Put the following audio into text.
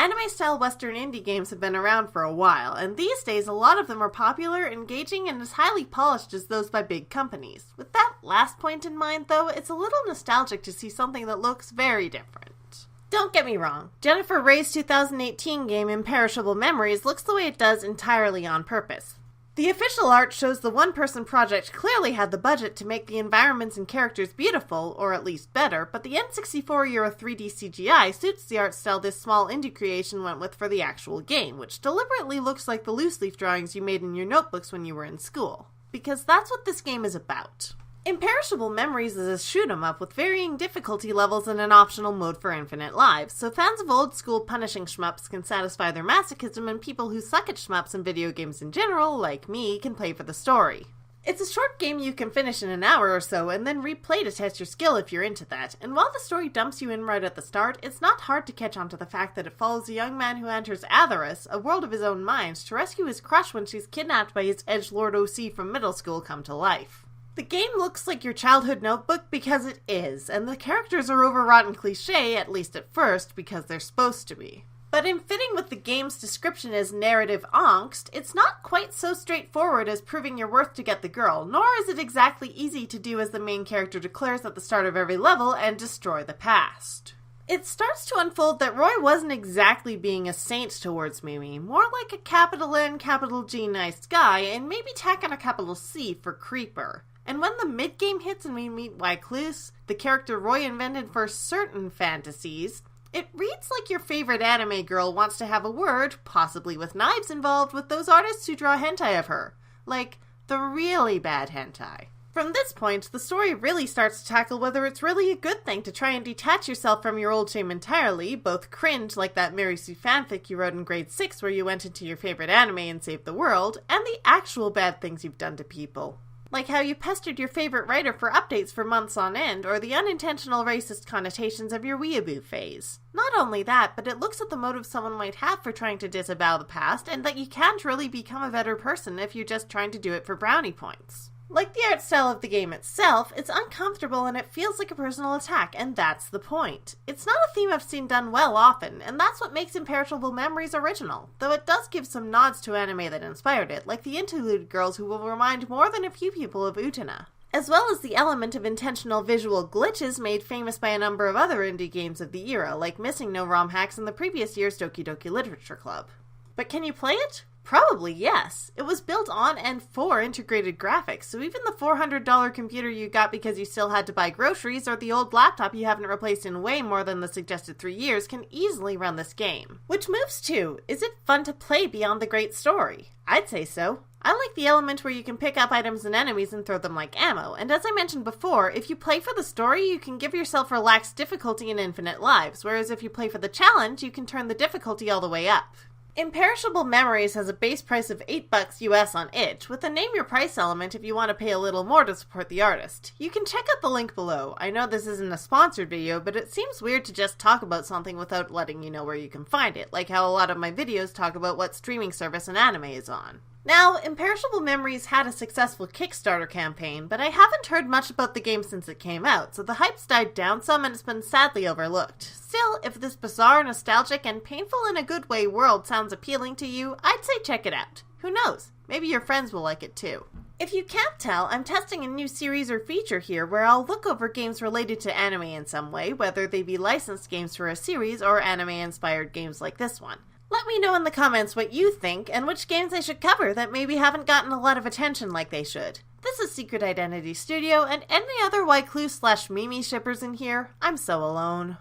Anime-style Western indie games have been around for a while, and these days a lot of them are popular, engaging, and as highly polished as those by big companies. With that last point in mind, though, it's a little nostalgic to see something that looks very different. Don't get me wrong, Jennifer Ray's 2018 game Imperishable Memories looks the way it does entirely on purpose. The official art shows the one-person project clearly had the budget to make the environments and characters beautiful, or at least better, but the N64-era 3D CGI suits the art style this small indie creation went with for the actual game, which deliberately looks like the loose-leaf drawings you made in your notebooks when you were in school. Because that's what this game is about. Imperishable Memories is a shoot-'em-up with varying difficulty levels and an optional mode for infinite lives, so fans of old-school punishing shmups can satisfy their masochism, and people who suck at shmups and video games in general, like me, can play for the story. It's a short game you can finish in an hour or so, and then replay to test your skill if you're into that, and while the story dumps you in right at the start, it's not hard to catch on to the fact that it follows a young man who enters Atheros, a world of his own mind, to rescue his crush when she's kidnapped by his edgelord OC from middle school come to life. The game looks like your childhood notebook because it is, and the characters are overwrought and cliché, at least at first, because they're supposed to be. But in fitting with the game's description as narrative angst, it's not quite so straightforward as proving your worth to get the girl, nor is it exactly easy to do as the main character declares at the start of every level and destroy the past. It starts to unfold that Roy wasn't exactly being a saint towards Mimi, more like a capital N, capital G nice guy, and maybe tack on a capital C for creeper. And when the mid-game hits and we meet Wycliffe, the character Roy invented for certain fantasies, it reads like your favorite anime girl wants to have a word, possibly with knives involved, with those artists who draw hentai of her. Like, the really bad hentai. From this point, the story really starts to tackle whether it's really a good thing to try and detach yourself from your old shame entirely, both cringe like that Mary Sue fanfic you wrote in grade 6 where you went into your favorite anime and saved the world, and the actual bad things you've done to people. Like how you pestered your favorite writer for updates for months on end, or the unintentional racist connotations of your weeaboo phase. Not only that, but it looks at the motive someone might have for trying to disavow the past, and that you can't really become a better person if you're just trying to do it for brownie points. Like the art style of the game itself, it's uncomfortable and it feels like a personal attack, and that's the point. It's not a theme I've seen done well often, and that's what makes Imperishable Memories original, though it does give some nods to anime that inspired it, like the interlude girls who will remind more than a few people of Utena. As well as the element of intentional visual glitches made famous by a number of other indie games of the era, like missing no ROM hacks in the previous year's Doki Doki Literature Club. But can you play it? Probably yes. It was built on and for integrated graphics, so even the $400 computer you got because you still had to buy groceries or the old laptop you haven't replaced in way more than the suggested 3 years can easily run this game. Which moves to, is it fun to play beyond the great story? I'd say so. I like the element where you can pick up items and enemies and throw them like ammo, and as I mentioned before, if you play for the story, you can give yourself relaxed difficulty and infinite lives, whereas if you play for the challenge, you can turn the difficulty all the way up. Imperishable Memories has a base price of $8 US on itch, with a name your price element if you want to pay a little more to support the artist. You can check out the link below. I know this isn't a sponsored video, but it seems weird to just talk about something without letting you know where you can find it, like how a lot of my videos talk about what streaming service an anime is on. Now, Imperishable Memories had a successful Kickstarter campaign, but I haven't heard much about the game since it came out, so the hype's died down some and it's been sadly overlooked. Still, if this bizarre, nostalgic, and painful in a good way world sounds appealing to you, I'd say check it out. Who knows? Maybe your friends will like it too. If you can't tell, I'm testing a new series or feature here where I'll look over games related to anime in some way, whether they be licensed games for a series or anime-inspired games like this one. Let me know in the comments what you think and which games I should cover that maybe haven't gotten a lot of attention like they should. This is Secret Identity Studio, and any other Wycliffe/Mimi shippers in here, I'm so alone.